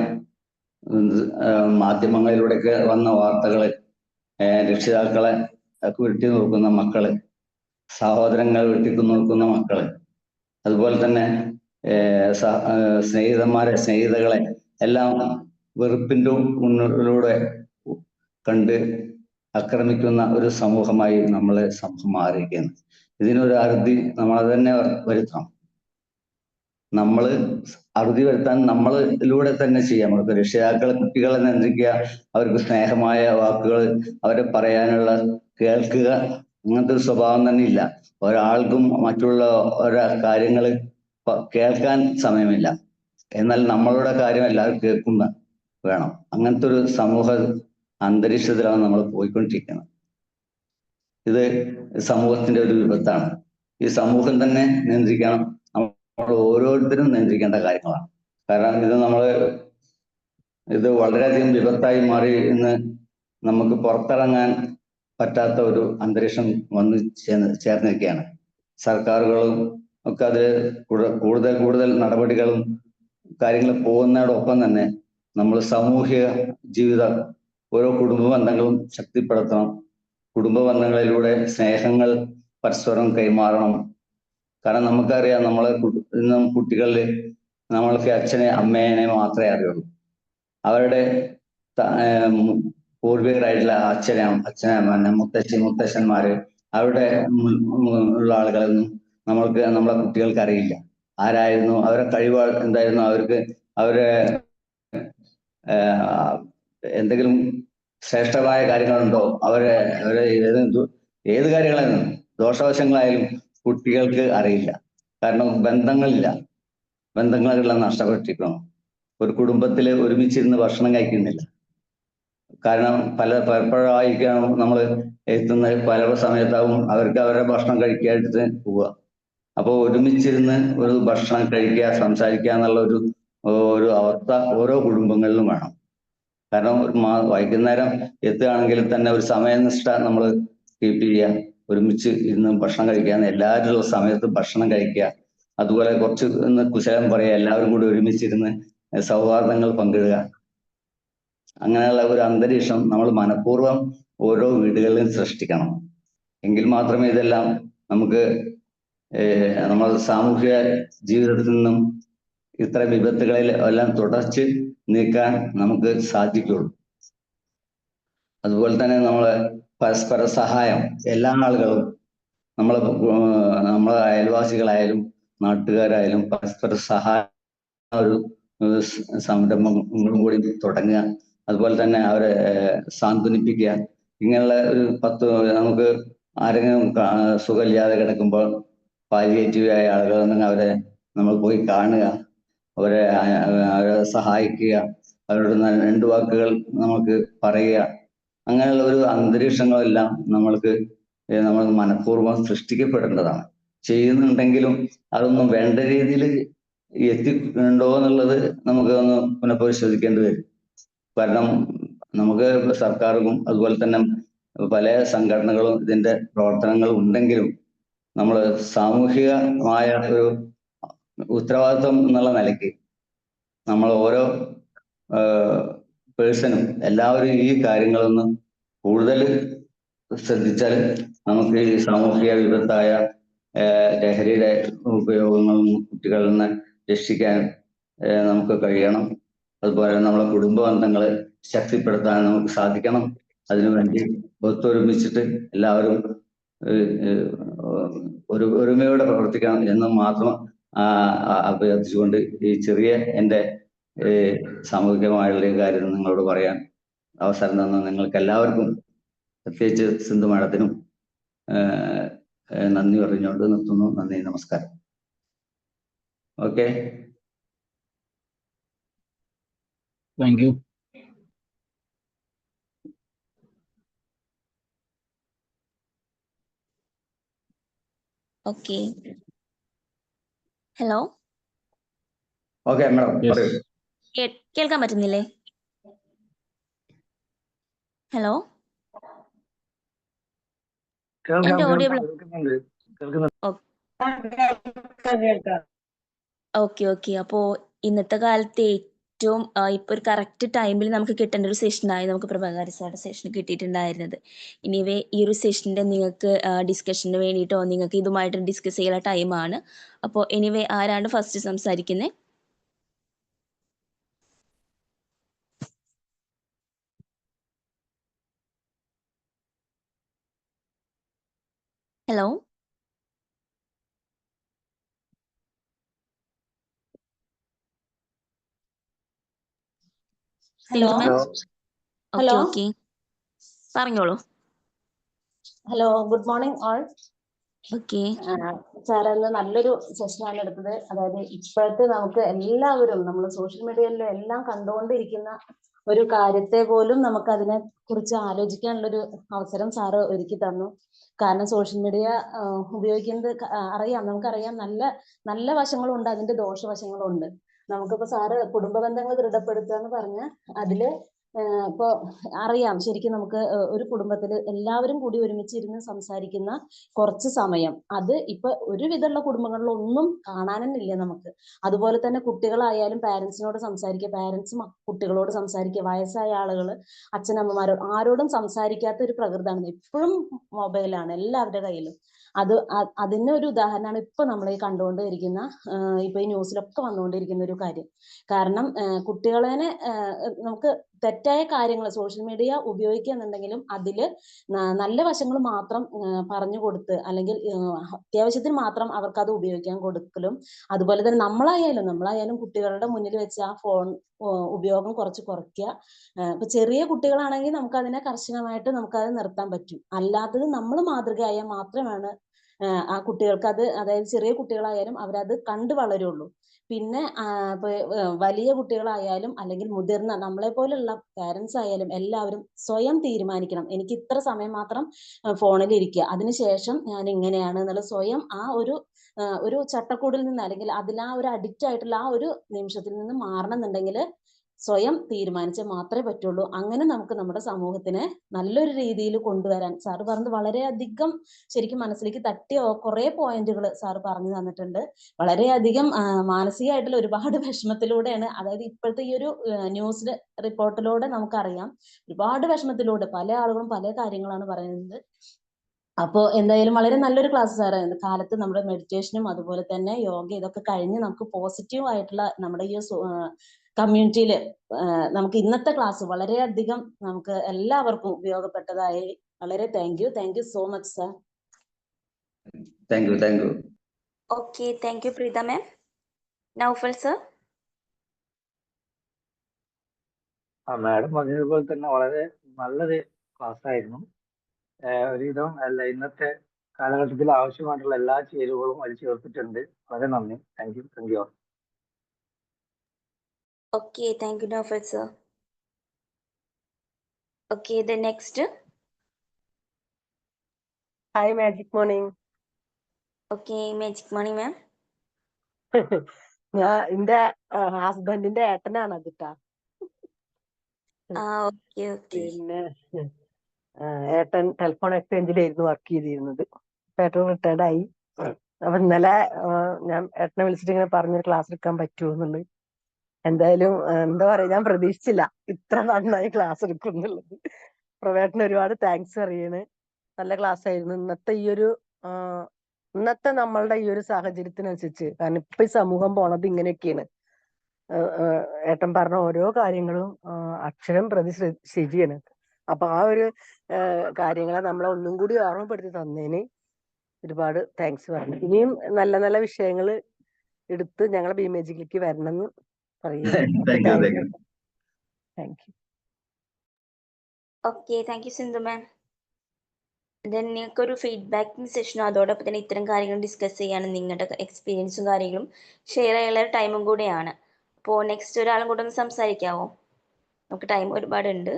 മാധ്യമങ്ങളിലൂടെയൊക്കെ വന്ന വാർത്തകള് രക്ഷിതാക്കളെ വെട്ടി നോക്കുന്ന മക്കള്, സഹോദരങ്ങൾ വെട്ടിക്കുനോക്കുന്ന മക്കള്, അതുപോലെ തന്നെ സ്നേഹിതകളെ എല്ലാം വെറുപ്പിന്റെ മുന്നിലൂടെ കണ്ട് ആക്രമിക്കുന്ന ഒരു സമൂഹമായി നമ്മളെ സമൂഹം മാറിയിരിക്കുകയാണ്. ഇതിനൊരു അറുതി നമ്മൾ തന്നെ വരുത്തണം. നമ്മൾ അറുതി വരുത്താൻ നമ്മളിലൂടെ തന്നെ ചെയ്യാം. നമുക്ക് രക്ഷിതാക്കളെ കുട്ടികളെ നിയന്ത്രിക്കുക, അവർക്ക് സ്നേഹമായ വാക്കുകൾ അവരെ പറയാനുള്ള കേൾക്കുക, അങ്ങനത്തെ ഒരു സ്വഭാവം തന്നെ ഇല്ല. ഒരാൾക്കും മറ്റുള്ള ഓരോ കാര്യങ്ങൾ കേൾക്കാൻ സമയമില്ല. എന്നാൽ നമ്മളുടെ കാര്യം എല്ലാവരും കേൾക്കുന്ന വേണം. അങ്ങനത്തെ ഒരു സമൂഹ അന്തരീക്ഷത്തിലാണ് നമ്മൾ പോയിക്കൊണ്ടിരിക്കുന്നത്. ഇത് സമൂഹത്തിന്റെ ഒരു വിപത്താണ്. ഈ സമൂഹം തന്നെ നിയന്ത്രിക്കണം. നമ്മൾ ഓരോരുത്തരും നിയന്ത്രിക്കേണ്ട കാര്യങ്ങളാണ്. കാരണം ഇത് വളരെയധികം വിപത്തായി മാറി. ഇന്ന് നമുക്ക് പുറത്തിറങ്ങാൻ പറ്റാത്ത ഒരു അന്തരീക്ഷം വന്ന് ചേർന്നിരിക്കുകയാണ്. സർക്കാരുകളും ഒക്കെ അത് കൂടുതൽ നടപടികളും കാര്യങ്ങളും പോകുന്നതോടൊപ്പം തന്നെ നമ്മൾ സാമൂഹിക ജീവിതം, ഓരോ കുടുംബ ബന്ധങ്ങളും ശക്തിപ്പെടുത്തണം. കുടുംബ ബന്ധങ്ങളിലൂടെ സ്നേഹങ്ങൾ പരസ്പരം കൈമാറണം. കാരണം നമുക്കറിയാം, ഇന്നും കുട്ടികളിൽ നമ്മൾക്ക് അമ്മേനെ മാത്രമേ അറിയുള്ളൂ. അവരുടെ പൂർവികരായിട്ടുള്ള അച്ഛനമ്മ, മുത്തശ്ശന്മാര്, അവരുടെ ഉള്ള ആളുകളൊന്നും നമ്മളെ കുട്ടികൾക്ക് അറിയില്ല. ആരായിരുന്നു, അവരുടെ കഴിവ് എന്തായിരുന്നു, അവരെ എന്തെങ്കിലും ശ്രേഷ്ഠമായ കാര്യങ്ങളുണ്ടോ, അവരെ ഏത് കാര്യങ്ങളായിരുന്നു, ദോഷവശങ്ങളായാലും കുട്ടികൾക്ക് അറിയില്ല. കാരണം ബന്ധങ്ങളെല്ലാം നഷ്ടപ്പെട്ടിരിക്കണം. ഒരു കുടുംബത്തിൽ ഒരുമിച്ചിരുന്ന് ഭക്ഷണം കഴിക്കുന്നില്ല. കാരണം പലപ്പോഴായിരിക്കണം നമ്മൾ എത്തുന്നത്, പല സമയത്താവും അവർക്ക് അവരുടെ ഭക്ഷണം കഴിക്കാനായിട്ട് പോവുക. അപ്പോൾ ഒരുമിച്ചിരുന്ന് ഒരു ഭക്ഷണം കഴിക്കുക, സംസാരിക്കുക എന്നുള്ള ഒരു അവസ്ഥ ഓരോ കുടുംബങ്ങളിലും വേണം. കാരണം വൈകുന്നേരം എത്തുകയാണെങ്കിൽ തന്നെ ഒരു സമയനിഷ്ഠ നമ്മൾ കീപ്പ് ചെയ്യുക, ഒരുമിച്ച് ഇരുന്ന് ഭക്ഷണം കഴിക്കുക, എല്ലാവരും സമയത്ത് ഭക്ഷണം കഴിക്കുക. അതുപോലെ കുറച്ച് കുശലം പറയുക, എല്ലാവരും കൂടി ഒരുമിച്ചിരുന്ന് സൗഹാർദ്ദങ്ങൾ പങ്കിടുക. അങ്ങനെയുള്ള ഒരു അന്തരീക്ഷം നമ്മൾ മനഃപൂർവ്വം ഓരോ വീടുകളിലും സൃഷ്ടിക്കണം. എങ്കിൽ മാത്രമേ ഇതെല്ലാം നമുക്ക് നമ്മൾ സാമൂഹിക ജീവിതത്തിൽ നിന്നും ഇത്തരം വിപത്തുകളിൽ എല്ലാം തുടച്ച് നീക്കാൻ നമുക്ക് സാധിക്കുള്ളൂ. അതുപോലെ തന്നെ നമ്മൾ പരസ്പര സഹായം, എല്ലാ ആളുകളും നമ്മളെ അയൽവാസികളായാലും നാട്ടുകാരായാലും പരസ്പര സഹായ ഒരു സംരംഭങ്ങളും കൂടി തുടങ്ങുക. അതുപോലെ തന്നെ അവരെ സാന്ത്വനിപ്പിക്കുക. ഇങ്ങനെയുള്ള ഒരു നമുക്ക് ആരെങ്കിലും സുഖമില്ലാതെ കിടക്കുമ്പോൾ പാലിയേറ്റീവ് ആയ ആളുകളുണ്ടെങ്കിൽ അവരെ നമ്മൾ പോയി കാണുക, അവരെ സഹായിക്കുക, അവരോട് രണ്ട് വാക്കുകൾ നമുക്ക് പറയുക. അങ്ങനെയുള്ള ഒരു അന്തരീക്ഷങ്ങളെല്ലാം നമ്മൾ മനഃപൂർവ്വം സൃഷ്ടിക്കപ്പെടേണ്ടതാണ്. ചെയ്യുന്നുണ്ടെങ്കിലും അതൊന്നും വേണ്ട രീതിയിൽ എത്തിയിട്ടുണ്ടോ എന്നുള്ളത് നമുക്ക് ഒന്ന് പുനഃപരിശോധിക്കേണ്ടി വരും. കാരണം നമുക്ക് സർക്കാർക്കും അതുപോലെ തന്നെ പല സംഘടനകളും ഇതിന്റെ പ്രവർത്തനങ്ങൾ ഉണ്ടെങ്കിലും നമ്മൾ സാമൂഹികമായ ഒരു ഉത്തരവാദിത്വം എന്നുള്ള നിലയ്ക്ക് നമ്മൾ ഓരോ പേഴ്സണും എല്ലാവരും ഈ കാര്യങ്ങളൊന്ന് കൂടുതൽ ശ്രദ്ധിച്ചാൽ നമുക്ക് ഈ സാമൂഹിക വിപത്തായ ലഹരിയുടെ ഉപയോഗങ്ങളും കുട്ടികളിൽ നിന്ന് രക്ഷിക്കാൻ നമുക്ക് കഴിയണം. അതുപോലെ നമ്മളെ കുടുംബ ബന്ധങ്ങളെ ശക്തിപ്പെടുത്താൻ നമുക്ക് സാധിക്കണം. അതിനുവേണ്ടി ഒത്തൊരുമിച്ചിട്ട് എല്ലാവരും ഒരുമയോടെ പ്രവർത്തിക്കണം എന്ന് മാത്രം അഭ്യർത്ഥിച്ചുകൊണ്ട് ഈ ചെറിയ എൻ്റെ സാമൂഹികമായുള്ള കാര്യം നിങ്ങളോട് പറയാൻ അവസരം തന്ന നിങ്ങൾക്ക് എല്ലാവർക്കും, പ്രത്യേകിച്ച് സിന്ധു മാഡത്തിനും നന്ദി പറഞ്ഞുകൊണ്ട് നിർത്തുന്നു. നന്ദി, നമസ്കാരം. Okay, thank you. Okay, hello. Okay madam പറയൂ. കേൾക്കാൻ പറ്റുന്നില്ലേ? ഹലോ, എന്റെ ഓഡിയോ? Okay okay. അപ്പോ ഇന്നത്തെ കാലത്ത് ഏറ്റവും ഇപ്പൊ ഒരു കറക്റ്റ് ടൈമിൽ നമുക്ക് കിട്ടേണ്ട ഒരു സെഷനായി നമുക്ക് പ്രഭാകർ സാറുടെ സെഷൻ കിട്ടിയിട്ടുണ്ടായിരുന്നത്. ഇനിവേ ഈ ഒരു സെഷന്റെ നിങ്ങൾക്ക് ഡിസ്കഷന് വേണ്ടിയിട്ടോ നിങ്ങൾക്ക് ഇതുമായിട്ട് ഡിസ്കസ് ചെയ്യാനുള്ള ടൈമാണ്. അപ്പോൾ എനിവേ ആരാണ് ഫസ്റ്റ് സംസാരിക്കുന്നത്? ഹലോ, ഹലോ ഓക്കെ ഓക്കെ, പറഞ്ഞോളൂ. Hello, good morning all. Okay sir ഇന്ന് നല്ലൊരു സെഷനാണ് എടുത്തത്. അതായത് ഇപ്പോഴത്തെ നമുക്ക് എല്ലാവരും നമ്മൾ സോഷ്യൽ മീഡിയയിൽ എല്ലാം കണ്ടുകൊണ്ടിരിക്കുന്ന ഒരു കാര്യത്തെ പോലും നമുക്ക് അതിനെ കുറിച്ച് ആലോചിക്കാനുള്ളൊരു അവസരം സാറ് ഒരുക്കി തന്നു. കാരണം സോഷ്യൽ മീഡിയ ഉപയോഗിക്കുന്നത് നമുക്കറിയാം നല്ല നല്ല വശങ്ങളും ഉണ്ട്, അതിന്റെ ദോഷവശങ്ങളും ഉണ്ട്. നമുക്കിപ്പോ സാറ് കുടുംബ ബന്ധങ്ങൾ ദൃഢപ്പെടുത്തുക എന്ന് പറഞ്ഞ അതില് ഇപ്പൊ അറിയാം, ശരിക്കും നമുക്ക് ഒരു കുടുംബത്തിൽ എല്ലാവരും കൂടി ഒരുമിച്ചിരുന്ന് സംസാരിക്കുന്ന കുറച്ച് സമയം, അത് ഇപ്പൊ ഒരുവിധമുള്ള കുടുംബങ്ങളിലൊന്നും കാണാനൊന്നുമില്ല നമുക്ക്. അതുപോലെ തന്നെ കുട്ടികളായാലും പാരന്റ്സിനോട് സംസാരിക്കുക, പാരന്റ്സും കുട്ടികളോട് സംസാരിക്കുക, വയസ്സായ ആളുകൾ അച്ഛനമ്മമാരോട് ആരോടും സംസാരിക്കാത്ത ഒരു പ്രകൃതമാണ്. എപ്പോഴും മൊബൈലാണ് എല്ലാവരുടെ കയ്യിലും. അതിന് ഒരു ഉദാഹരണമാണ് ഇപ്പൊ നമ്മൾ ഈ കണ്ടുകൊണ്ടിരിക്കുന്ന ഇപ്പൊ ഈ ന്യൂസിലൊക്കെ വന്നുകൊണ്ടിരിക്കുന്ന ഒരു കാര്യം. കാരണം കുട്ടികളെ നമുക്ക് തെറ്റായ കാര്യങ്ങൾ സോഷ്യൽ മീഡിയ ഉപയോഗിക്കുന്നുണ്ടെങ്കിലും അതില് നല്ല വശങ്ങൾ മാത്രം പറഞ്ഞു കൊടുത്ത്, അല്ലെങ്കിൽ അത്യാവശ്യത്തിന് മാത്രം അവർക്ക് അത് ഉപയോഗിക്കാൻ കൊടുക്കലും, അതുപോലെ തന്നെ നമ്മളായാലും കുട്ടികളുടെ മുന്നിൽ വെച്ച് ആ ഫോൺ ഉപയോഗം കുറയ്ക്കുക. ഇപ്പൊ ചെറിയ കുട്ടികളാണെങ്കിൽ നമുക്ക് അതിനെ കർശനമായിട്ട് നമുക്കത് നിർത്താൻ പറ്റും. അല്ലാത്തത് നമ്മൾ മാതൃകയായാൽ മാത്രമാണ് ആ കുട്ടികൾക്ക് അത്, അതായത് ചെറിയ കുട്ടികളായാലും അവരത് കണ്ടു വളരുള്ളൂ. പിന്നെ വലിയ കുട്ടികളായാലും അല്ലെങ്കിൽ മുതിർന്ന നമ്മളെ പോലുള്ള പാരന്റ്സ് ആയാലും എല്ലാവരും സ്വയം തീരുമാനിക്കണം, എനിക്ക് ഇത്ര സമയം മാത്രം ഫോണിൽ ഇരിക്കുക, അതിനുശേഷം ഞാൻ ഇങ്ങനെയാണ് എന്നുള്ള സ്വയം ആ ഒരു ചട്ടക്കൂടിൽ നിന്ന്, അല്ലെങ്കിൽ അതിൽ ആ ഒരു അഡിക്റ്റ് ആയിട്ടുള്ള ആ ഒരു നിമിഷത്തിൽ നിന്ന് മാറണം എന്നുണ്ടെങ്കിൽ സ്വയം തീരുമാനിച്ചാൽ മാത്രമേ പറ്റുള്ളൂ. അങ്ങനെ നമുക്ക് നമ്മുടെ സമൂഹത്തിനെ നല്ലൊരു രീതിയിൽ കൊണ്ടുവരാൻ സാറ് പറഞ്ഞത് വളരെയധികം ശരിക്കും മനസ്സിലേക്ക് തട്ടിയ കുറെ പോയിന്റുകൾ സാറ് പറഞ്ഞു തന്നിട്ടുണ്ട്. വളരെയധികം മാനസികമായിട്ടുള്ള ഒരുപാട് വിഷമത്തിലൂടെയാണ്, അതായത് ഇപ്പോഴത്തെ ഈ ഒരു ന്യൂസ് റിപ്പോർട്ടിലൂടെ നമുക്കറിയാം ഒരുപാട് വിഷമത്തിലൂടെ പല ആളുകളും പല കാര്യങ്ങളാണ് പറയുന്നത്. അപ്പോൾ എന്തായാലും വളരെ നല്ലൊരു ക്ലാസ് സാറായിരുന്നു. കാലത്ത് നമ്മുടെ മെഡിറ്റേഷനും അതുപോലെ തന്നെ യോഗ ഇതൊക്കെ കഴിഞ്ഞ് നമുക്ക് പോസിറ്റീവ് ആയിട്ടുള്ള നമ്മുടെ ഈ കമ്മ്യൂണിറ്റിയിൽ നമുക്ക് ഇന്നത്തെ ക്ലാസ് വളരെയധികം നമുക്ക് എല്ലാവർക്കും ഉപയോഗപ്പെട്ടതായി. വളരെ thank you so much sir. Thank you, thank U. Okay, thank you, Preeta ma'am. Naufal sir. Madam പറഞ്ഞതുപോലെ തന്നെ വളരെ നല്ലൊരു ക്ലാസ് ആയിരുന്നു. ഒരുവിധം അല്ല ഇന്നത്തെ കാലഘട്ടത്തിൽ ആവശ്യമായിട്ടുള്ള എല്ലാ ചേരുവകളും അതിൽ ചേർത്തിട്ടുണ്ട്. വളരെ നന്ദി. Thank you, thank U. Okay, thank you, Naufal sir. Okay, the next. Hi, Magic Morning. Okay, Magic Money ma'am. ഞാൻ എന്റെ ഹസ്ബൻഡിന്റെ ഏട്ടനാണ് അതിട്ടാ. Okay, okay. പിന്നെ ഏട്ടൻ ടെലിഫോൺ എക്സ്ചേഞ്ചിലായിരുന്നു വർക്ക് ചെയ്തിരുന്നത്. ഏട്ടൻ റിട്ടയർഡ് ആയി. അപ്പൊ ഇന്നലെ ഞാൻ ഏട്ടനെ വിളിച്ചിട്ട് ഇങ്ങനെ പറഞ്ഞൊരു ക്ലാസ് എടുക്കാൻ പറ്റുമോ എന്നുള്ളത്. എന്തായാലും എന്താ പറയാ, ഞാൻ പ്രതീക്ഷിച്ചില്ല ഇത്ര നന്നായി ക്ലാസ് എടുക്കുന്നുള്ളത്. പ്രവേട്ടന് ഒരുപാട് താങ്ക്സ് പറയാണ്. നല്ല ക്ലാസ് ആയിരുന്നു ഇന്നത്തെ നമ്മളുടെ ഈ ഒരു സാഹചര്യത്തിനനുസരിച്ച്. കാരണം ഇപ്പൊ ഈ സമൂഹം പോണത് ഇങ്ങനെയൊക്കെയാണ്. ഏട്ടൻ പറഞ്ഞ ഓരോ കാര്യങ്ങളും അക്ഷരം പ്രതി ശരിയാണ്. അപ്പൊ ആ ഒരു കാര്യങ്ങളെ നമ്മളെ ഒന്നും കൂടി ഓർമ്മപ്പെടുത്തി തന്നതിന് ഒരുപാട് താങ്ക്സ് പറഞ്ഞു. ഇനിയും നല്ല നല്ല വിഷയങ്ങൾ എടുത്ത് ഞങ്ങളെ ബിമേജിലേക്ക് വരണം എന്ന് പറയുന്നു. Thank you, thank you. Thank U. Okay, thank you, Sindhu ma'am. Then നിങ്ങൾക്കൊരു ഫീഡ്ബാക്കിംഗ് സെഷനും അതോടൊപ്പം തന്നെ ഇത്തരം കാര്യങ്ങൾ ഡിസ്കസ് ചെയ്യാനും നിങ്ങളുടെ എക്സ്പീരിയൻസും കാര്യങ്ങളും ഷെയർ ചെയ്യാനുള്ള ടൈമും കൂടെയാണ്. അപ്പോൾ നെക്സ്റ്റ് ഒരാളും കൂടെ ഒന്ന് സംസാരിക്കാവോ? നമുക്ക് ടൈം ഒരുപാടുണ്ട്.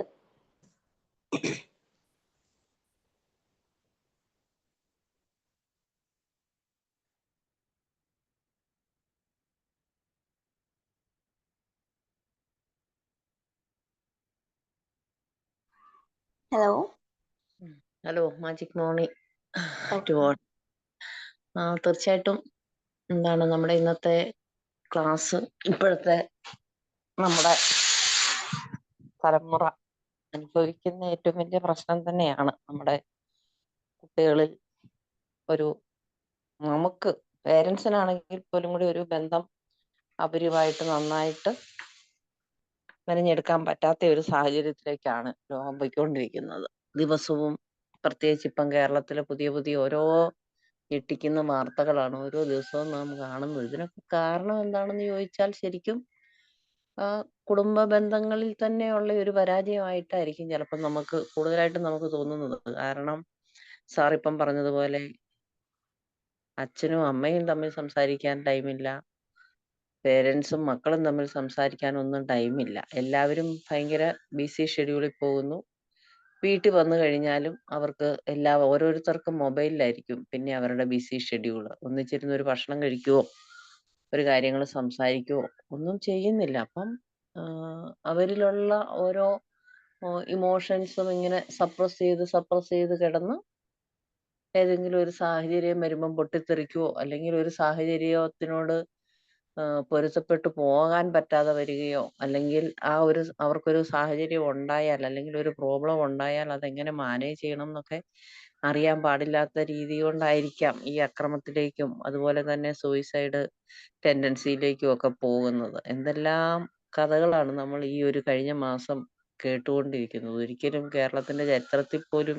Hello. Hello, magic morning to all. തീർച്ചയായിട്ടും എന്താണ് നമ്മുടെ ഇന്നത്തെ ക്ലാസ് ഇപ്പോഴത്തെ നമ്മുടെ തലമുറ അനുഭവിക്കുന്ന ഏറ്റവും വലിയ പ്രശ്നം തന്നെയാണ്. നമ്മുടെ കുട്ടികളിൽ ഒരു നമുക്ക് പേരൻസിനാണെങ്കിൽ പോലും കൂടി ഒരു ബന്ധം അവരുമായിട്ട് നന്നായിട്ട് മെനഞ്ഞെടുക്കാൻ പറ്റാത്ത ഒരു സാഹചര്യത്തിലേക്കാണ് ലോകം പോയിക്കൊണ്ടിരിക്കുന്നത്. ദിവസവും പ്രത്യേകിച്ച് ഇപ്പം കേരളത്തിലെ പുതിയ പുതിയ ഓരോ ഞെട്ടിക്കുന്ന വാർത്തകളാണ് ഓരോ ദിവസവും നാം കാണുന്നത്. ഇതിനൊക്കെ കാരണം എന്താണെന്ന് ചോദിച്ചാൽ ശരിക്കും കുടുംബ ബന്ധങ്ങളിൽ തന്നെയുള്ള ഒരു പരാജയമായിട്ടായിരിക്കും ചിലപ്പോൾ നമുക്ക് കൂടുതലായിട്ടും നമുക്ക് തോന്നുന്നത്. കാരണം സാർ ഇപ്പം പറഞ്ഞതുപോലെ അച്ഛനും അമ്മയും തമ്മിൽ സംസാരിക്കാൻ ടൈമില്ല, പേരൻസും മക്കളും തമ്മിൽ സംസാരിക്കാൻ ഒന്നും ടൈമില്ല. എല്ലാവരും ഭയങ്കര ബിസി ഷെഡ്യൂളിൽ പോകുന്നു. വീട്ടിൽ വന്നു കഴിഞ്ഞാലും അവർക്ക് ഓരോരുത്തർക്കും മൊബൈലിലായിരിക്കും പിന്നെ അവരുടെ ബിസി ഷെഡ്യൂൾ. ഒന്നിച്ചിരുന്ന് ഒരു ഭക്ഷണം കഴിക്കുവോ ഒരു കാര്യങ്ങൾ സംസാരിക്കുവോ ഒന്നും ചെയ്യുന്നില്ല. അപ്പം അവരിലുള്ള ഓരോ ഇമോഷൻസും ഇങ്ങനെ സപ്രസ് ചെയ്ത് കിടന്ന് ഏതെങ്കിലും ഒരു സാഹചര്യം വരുമ്പം പൊട്ടിത്തെറിക്കുവോ അല്ലെങ്കിൽ ഒരു സാഹചര്യത്തിനോട് പൊരുത്തപ്പെട്ടു പോകാൻ പറ്റാതെ വരികയോ അല്ലെങ്കിൽ അവർക്കൊരു സാഹചര്യം ഉണ്ടായാൽ അല്ലെങ്കിൽ ഒരു പ്രോബ്ലം ഉണ്ടായാൽ അതെങ്ങനെ മാനേജ് ചെയ്യണം എന്നൊക്കെ അറിയാൻ പാടില്ലാത്ത രീതി കൊണ്ടായിരിക്കാം ഈ അക്രമത്തിലേക്കും അതുപോലെ തന്നെ സൂയിസൈഡ് ടെൻഡൻസിയിലേക്കും ഒക്കെ പോകുന്നത്. എന്തെല്ലാം കഥകളാണ് നമ്മൾ ഈ ഒരു കഴിഞ്ഞ മാസം കേട്ടുകൊണ്ടിരിക്കുന്നത്. ഒരിക്കലും കേരളത്തിന്റെ ചരിത്രത്തിൽ പോലും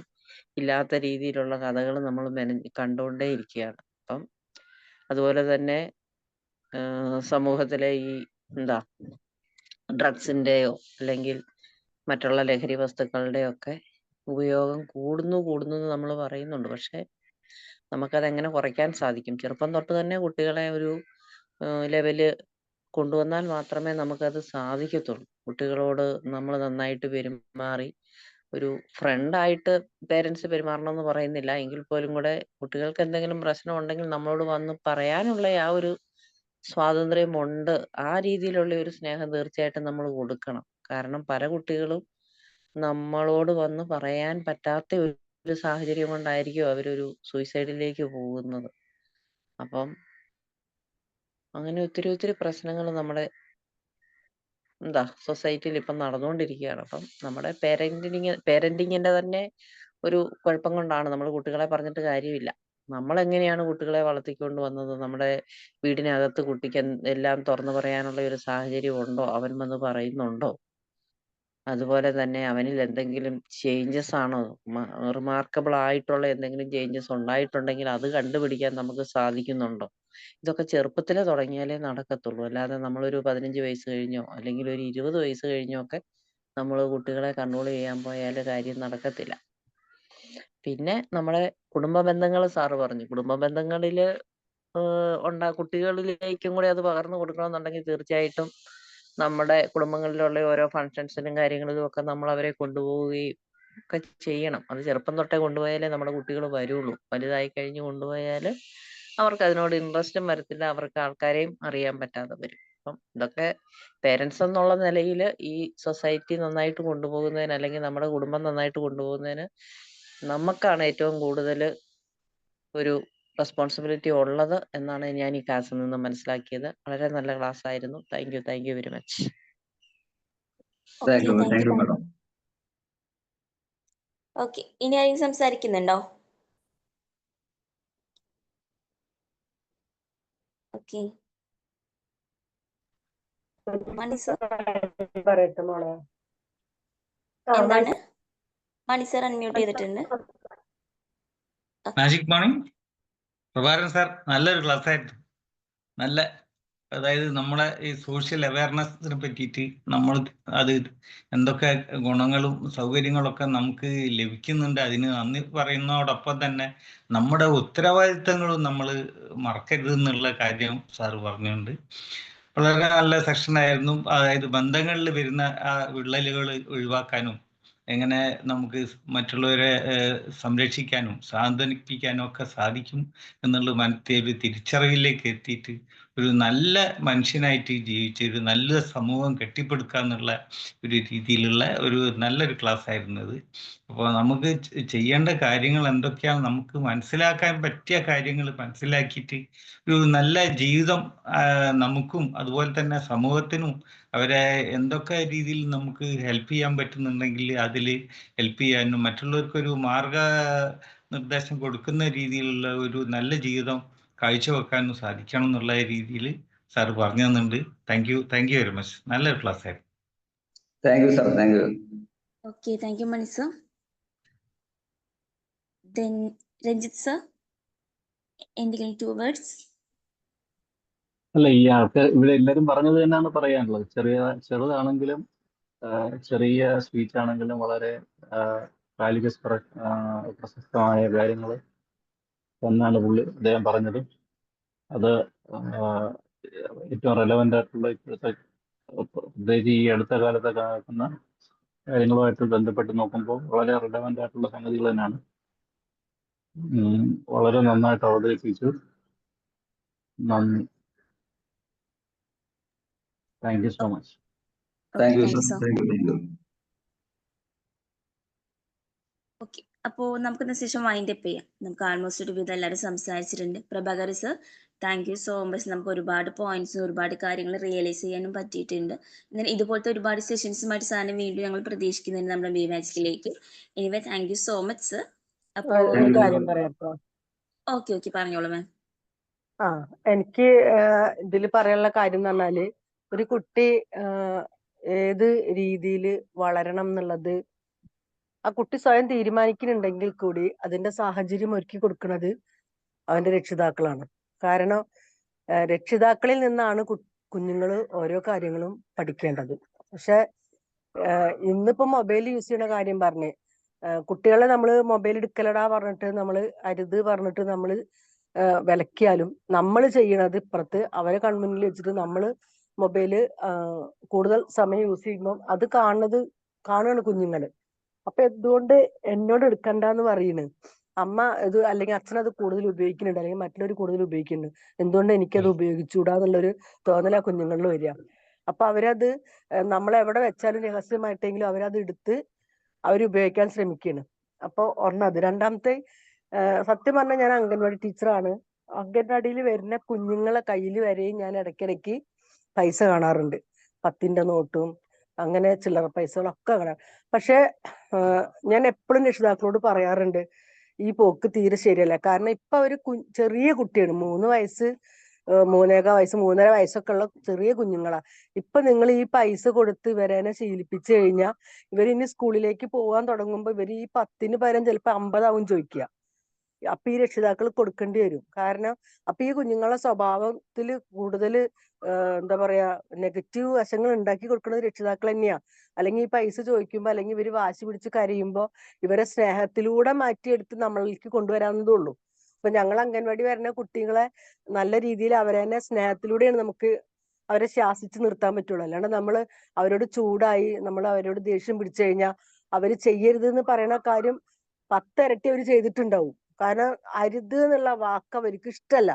ഇല്ലാത്ത രീതിയിലുള്ള കഥകൾ നമ്മൾ കണ്ടുകൊണ്ടേ ഇരിക്കുകയാണ്. അപ്പം അതുപോലെ തന്നെ സമൂഹത്തിലെ ഈ ഡ്രഗ്സിന്റെയോ അല്ലെങ്കിൽ മറ്റുള്ള ലഹരി വസ്തുക്കളുടെയോ ഒക്കെ ഉപയോഗം കൂടുന്നു എന്ന് നമ്മൾ പറയുന്നുണ്ട്. പക്ഷെ നമുക്കതെങ്ങനെ കുറയ്ക്കാൻ സാധിക്കും? ചെറുപ്പം തൊട്ട് തന്നെ കുട്ടികളെ ഒരു ലെവല് കൊണ്ടുവന്നാൽ മാത്രമേ നമുക്കത് സാധിക്കത്തുള്ളൂ. കുട്ടികളോട് നമ്മൾ നന്നായിട്ട് പെരുമാറി ഒരു ഫ്രണ്ടായിട്ട് പേരൻസ് പെരുമാറണം എന്ന് പറയുന്നില്ല, എങ്കിൽ പോലും കൂടെ കുട്ടികൾക്ക് എന്തെങ്കിലും പ്രശ്നം ഉണ്ടെങ്കിൽ നമ്മളോട് വന്ന് പറയാനുള്ള ആ ഒരു സ്വാതന്ത്ര്യമുണ്ട്. ആ രീതിയിലുള്ള ഒരു സ്നേഹം തീർച്ചയായിട്ടും നമ്മൾ കൊടുക്കണം. കാരണം പല കുട്ടികളും നമ്മളോട് വന്ന് പറയാൻ പറ്റാത്ത ഒരു സാഹചര്യം കൊണ്ടായിരിക്കും അവരൊരു സൂയിസൈഡിലേക്ക് പോകുന്നത്. അപ്പം അങ്ങനെ ഒത്തിരി പ്രശ്നങ്ങൾ നമ്മുടെ സൊസൈറ്റിയിൽ ഇപ്പം നടന്നുകൊണ്ടിരിക്കുകയാണ്. അപ്പം നമ്മുടെ പേരന്റിങ്ങിന്റെ തന്നെ ഒരു കുഴപ്പം കൊണ്ടാണ് നമ്മൾ കുട്ടികളെ പറഞ്ഞിട്ട് കാര്യമില്ല. നമ്മൾ എങ്ങനെയാണ് കുട്ടികളെ വളർത്തിക്കൊണ്ട് വന്നത്? നമ്മുടെ വീടിനകത്ത് കുട്ടിക്ക് എല്ലാം തുറന്നു പറയാനുള്ള ഒരു സാഹചര്യം ഉണ്ടോ? അവൻ വന്ന് പറയുന്നുണ്ടോ? അതുപോലെ തന്നെ അവനിൽ എന്തെങ്കിലും ചേഞ്ചസ് ആണോ, റിമാർക്കബിൾ ആയിട്ടുള്ള എന്തെങ്കിലും ചേഞ്ചസ് ഉണ്ടായിട്ടുണ്ടെങ്കിൽ അത് കണ്ടുപിടിക്കാൻ നമുക്ക് സാധിക്കുന്നുണ്ടോ? ഇതൊക്കെ ചെറുപ്പത്തിലേ തുടങ്ങിയാലേ നടക്കത്തുള്ളൂ. അല്ലാതെ നമ്മളൊരു 15 വയസ്സ് കഴിഞ്ഞോ അല്ലെങ്കിൽ ഒരു 20 വയസ്സ് കഴിഞ്ഞോ ഒക്കെ നമ്മൾ കുട്ടികളെ കൺട്രോൾ ചെയ്യാൻ പോയാൽ കാര്യം നടക്കത്തില്ല. പിന്നെ നമ്മുടെ കുടുംബ ബന്ധങ്ങൾ സാറ് പറഞ്ഞു. കുടുംബ ബന്ധങ്ങളില് കുട്ടികളിലേക്കും കൂടി അത് പകർന്നു കൊടുക്കണമെന്നുണ്ടെങ്കിൽ തീർച്ചയായിട്ടും നമ്മുടെ കുടുംബങ്ങളിലുള്ള ഓരോ ഫംഗ്ഷൻസിനും കാര്യങ്ങളിലും ഒക്കെ നമ്മൾ അവരെ കൊണ്ടുപോവുകയും ഒക്കെ ചെയ്യണം. അത് ചെറുപ്പം തൊട്ടേ കൊണ്ടുപോയാലേ നമ്മുടെ കുട്ടികൾ വരുള്ളൂ. വലുതായി കഴിഞ്ഞ് കൊണ്ടുപോയാൽ അവർക്ക് അതിനോട് ഇൻട്രസ്റ്റും വരത്തില്ല. അവർക്ക് ആൾക്കാരെയും അറിയാൻ പറ്റാതെ വരും. അപ്പം ഇതൊക്കെ പേരൻസ് എന്നുള്ള നിലയിൽ ഈ സൊസൈറ്റി നന്നായിട്ട് കൊണ്ടുപോകുന്നതിന് അല്ലെങ്കിൽ നമ്മുടെ കുടുംബം നന്നായിട്ട് കൊണ്ടുപോകുന്നതിന് നമുക്കാണ് ഏറ്റവും കൂടുതൽ ഒരു റെസ്പോൺസിബിലിറ്റി ഉള്ളത് എന്നാണ് ഞാൻ ഈ ക്ലാസ്സിൽ നിന്ന് മനസ്സിലാക്കിയത്. വളരെ നല്ല ക്ലാസ് ആയിരുന്നു. Thank you very much. Thank you thank U. Madam. Okay, ഇനി ആരെങ്കിലും സംസാരിക്കുന്നുണ്ടോ? ഓക്കെ, മണി സർ പറയട്ടെ മോളെ. എന്താണ്? മണി സർ അൺമ്യൂട്ട് ചെയ്തിട്ടുണ്ട്. മാജിക് മോർണിംഗ് പ്രഭാകരൻ സാർ, നല്ലൊരു ക്ലാസ് ആയിരുന്നു. അതായത് നമ്മളെ ഈ സോഷ്യൽ അവയർനെസ്സിനെ പറ്റിയിട്ട് നമ്മൾ അത് എന്തൊക്കെ ഗുണങ്ങളും സൗകര്യങ്ങളൊക്കെ നമുക്ക് ലഭിക്കുന്നുണ്ട്, അതിന് നന്ദി പറയുന്നതോടൊപ്പം തന്നെ നമ്മുടെ ഉത്തരവാദിത്തങ്ങളും നമ്മൾ മറക്കരുത് എന്നുള്ള കാര്യം സാറ് പറഞ്ഞുകൊണ്ട് വളരെ നല്ല സെഷനായിരുന്നു. അതായത് ബന്ധങ്ങളിൽ വരുന്ന ആ വിള്ളലുകൾ ഒഴിവാക്കാനും എങ്ങനെ നമുക്ക് മറ്റുള്ളവരെ സംരക്ഷിക്കാനും സാന്ത്വനിപ്പിക്കാനും ഒക്കെ സാധിക്കും എന്നുള്ള ഒരു തിരിച്ചറിവിലേക്ക് എത്തിയിട്ട് ഒരു നല്ല മനുഷ്യനായിട്ട് ജീവിച്ച് ഒരു നല്ല സമൂഹം കെട്ടിപ്പടുക്കുക എന്നുള്ള ഒരു രീതിയിലുള്ള ഒരു നല്ലൊരു ക്ലാസ് ആയിരുന്നു ഇത്. അപ്പോൾ നമുക്ക് ചെയ്യേണ്ട കാര്യങ്ങൾ എന്തൊക്കെയാണ്, നമുക്ക് മനസ്സിലാക്കാൻ പറ്റിയ കാര്യങ്ങൾ മനസ്സിലാക്കിയിട്ട് ഒരു നല്ല ജീവിതം നമുക്കും അതുപോലെ തന്നെ സമൂഹത്തിനും അവരെ എന്തൊക്കെ രീതിയിൽ നമുക്ക് ഹെൽപ്പ് ചെയ്യാൻ പറ്റുന്നുണ്ടെങ്കിൽ അതിൽ ഹെൽപ്പ് ചെയ്യാനും മറ്റുള്ളവർക്കൊരു നിർദ്ദേശം കൊടുക്കുന്ന രീതിയിലുള്ള ഒരു നല്ല ജീവിതം കാഴ്ചവെക്കാനും സാധിക്കണം എന്നുള്ള രീതിയിൽ സാർ പറഞ്ഞു തന്നിട്ടുണ്ട്. Thank you very much. നല്ലൊരു ക്ലാസ് ആയിരുന്നു. Thank you sir. Thank you. Okay, thank you Mani sir. Then Ranjith sir, എന്തെങ്കിലും 2 words? അല്ല, ഈ ആൾക്കാർ ഇവിടെ എല്ലാവരും പറഞ്ഞത് തന്നെയാണ് പറയാനുള്ളത്. ചെറുതാണെങ്കിലും ചെറിയ സ്പീച്ച് ആണെങ്കിലും വളരെ പ്രശസ്തമായ കാര്യങ്ങൾ തന്നെയാണ് അദ്ദേഹം പറഞ്ഞത്. അത് ഏറ്റവും റെലവൻ്റ് ആയിട്ടുള്ള ഇപ്പോഴത്തെ പ്രത്യേകിച്ച് ഈ അടുത്ത കാലത്തൊക്കെ നടക്കുന്ന കാര്യങ്ങളുമായിട്ട് ബന്ധപ്പെട്ട് നോക്കുമ്പോൾ വളരെ റെലവൻ്റ് ആയിട്ടുള്ള സംഗതികൾ തന്നെയാണ്. വളരെ നന്നായിട്ട് അവതരിപ്പിച്ചു. നന്ദി. Thank you so much. Thank you thank you sir. Sir. Thank you. Okay, അപ്പോൾ നമുക്കിന്ന് സെഷൻ വൈൻഡ് അപ്പ് ചെയ്യാം. നമുക്ക് ആൾമോസ്റ്റ് ഒരു വിധം എല്ലാവരും സംസാരിച്ചിട്ടുണ്ട്. Prabhakar sir, thank you so much. നമുക്ക് ഒരുപാട് പോയിന്റ്സ് ഒരുപാട് കാര്യങ്ങൾ റിയലൈസ് ചെയ്യാനും പറ്റിയിട്ടുണ്ട്. എന്നാൽ ഇതുപോലത്തെ ഒരുപാട് സെഷൻസുമായിട്ട് സാധനം വീണ്ടും ഞങ്ങൾ പ്രതീക്ഷിക്കുന്നുണ്ട് നമ്മുടെ ബി മാജിക്കിലേക്ക്. Anyway thank you so much sir. അപ്പോൾ ഒരു കാര്യം പറയാട്ടോ. ഓക്കെ പറഞ്ഞോളൂ മാം. എനിക്ക് ഇതിൽ പറയാനുള്ള കാര്യം എന്ന് പറഞ്ഞാല്, ഒരു കുട്ടി ഏത് രീതിയിൽ വളരണം എന്നുള്ളത് ആ കുട്ടി സ്വയം തീരുമാനിക്കുന്നുണ്ടെങ്കിൽ കൂടി അതിന്റെ സാഹചര്യം ഒരുക്കി കൊടുക്കുന്നത് അവന്റെ രക്ഷിതാക്കളാണ്. കാരണം രക്ഷിതാക്കളിൽ നിന്നാണ് കുഞ്ഞുങ്ങൾ ഓരോ കാര്യങ്ങളും പഠിക്കേണ്ടത്. പക്ഷെ ഇന്നിപ്പോ മൊബൈൽ യൂസ് ചെയ്യുന്ന കാര്യം പറഞ്ഞ് കുട്ടികളെ നമ്മൾ മൊബൈൽ എടുക്കലടാ പറഞ്ഞിട്ട് നമ്മൾ അരുത് പറഞ്ഞിട്ട് നമ്മൾ വിലക്കിയാലും നമ്മൾ ചെയ്യണത് ഇപ്പുറത്ത് അവരെ കൺമുന്നിൽ വെച്ചിട്ട് നമ്മൾ മൊബൈല് കൂടുതൽ സമയം യൂസ് ചെയ്യുമ്പോൾ അത് കാണുകയാണ് കുഞ്ഞുങ്ങള്. അപ്പൊ എന്തുകൊണ്ട് എന്നോട് എടുക്കണ്ടെന്ന് പറയുന്നു അമ്മ ഇത് അല്ലെങ്കിൽ അച്ഛൻ അത് കൂടുതൽ ഉപയോഗിക്കുന്നുണ്ട് അല്ലെങ്കിൽ മറ്റുള്ളവർ കൂടുതൽ ഉപയോഗിക്കുന്നുണ്ട്, എന്തുകൊണ്ട് എനിക്കത് ഉപയോഗിച്ചുകൂടാന്നുള്ളൊരു തോന്നലാ കുഞ്ഞുങ്ങളിൽ വരിക. അപ്പൊ അവരത് നമ്മളെവിടെ വെച്ചാലും രഹസ്യമായിട്ടെങ്കിലും അവരത് എടുത്ത് അവരുപയോഗിക്കാൻ ശ്രമിക്കുകയാണ്. അപ്പൊ ഒന്നത്. രണ്ടാമത്തെ, സത്യം പറഞ്ഞാൽ ഞാൻ അംഗൻവാടി ടീച്ചറാണ്. അംഗൻവാടിയിൽ വരുന്ന കുഞ്ഞുങ്ങളെ കയ്യിൽ വരെയും ഞാൻ ഇടയ്ക്കിടയ്ക്ക് പൈസ കാണാറുണ്ട്. 10ന്റെ നോട്ടും അങ്ങനെ ചില്ലറ പൈസകളൊക്കെ കാണാം. പക്ഷെ ഞാൻ എപ്പോഴും രക്ഷിതാക്കളോട് പറയാറുണ്ട്, ഈ പോക്ക് തീരെ ശരിയല്ല. കാരണം ഇപ്പൊ അവര് ചെറിയ കുട്ടിയാണ്, 3 വയസ്സ് 3.25 വയസ്സ് 3.5 വയസ്സൊക്കെ ഉള്ള ചെറിയ കുഞ്ഞുങ്ങളാ. ഇപ്പൊ നിങ്ങൾ ഈ പൈസ കൊടുത്ത് ഇവരെന്നെ ശീലിപ്പിച്ചു കഴിഞ്ഞാൽ ഇവരിനി സ്കൂളിലേക്ക് പോകാൻ തുടങ്ങുമ്പോ ഇവര് ഈ 10-ന് പകരം ചിലപ്പോ 50 ആവും ചോദിക്കുക. അപ്പൊ ഈ രക്ഷിതാക്കൾ കൊടുക്കേണ്ടി വരും. കാരണം അപ്പൊ ഈ കുഞ്ഞുങ്ങളെ സ്വഭാവത്തിൽ കൂടുതൽ എന്താ പറയാ നെഗറ്റീവ് വശങ്ങൾ ഉണ്ടാക്കി കൊടുക്കുന്നത് രക്ഷിതാക്കൾ തന്നെയാ. അല്ലെങ്കിൽ ഈ പൈസ ചോദിക്കുമ്പോ അല്ലെങ്കിൽ ഇവര് വാശി പിടിച്ച് കരയുമ്പോ ഇവരെ സ്നേഹത്തിലൂടെ മാറ്റിയെടുത്ത് നമ്മളിലേക്ക് കൊണ്ടുവരാവുന്നതേ ഉള്ളൂ. ഇപ്പൊ ഞങ്ങൾ അംഗൻവാടി വരുന്ന കുട്ടികളെ നല്ല രീതിയിൽ അവരെ തന്നെ സ്നേഹത്തിലൂടെയാണ് നമുക്ക് അവരെ ശാസിച്ച് നിർത്താൻ പറ്റുള്ളൂ. അല്ലാണ്ട് നമ്മൾ അവരോട് ചൂടായി നമ്മൾ അവരോട് ദേഷ്യം പിടിച്ചു കഴിഞ്ഞാൽ അവര് ചെയ്യരുത് എന്ന് പറയുന്ന കാര്യം 10 ഇരട്ടി അവർ ചെയ്തിട്ടുണ്ടാവും. കാരണം അരുത് എന്നുള്ള വാക്ക് അവർക്ക് ഇഷ്ടമല്ല,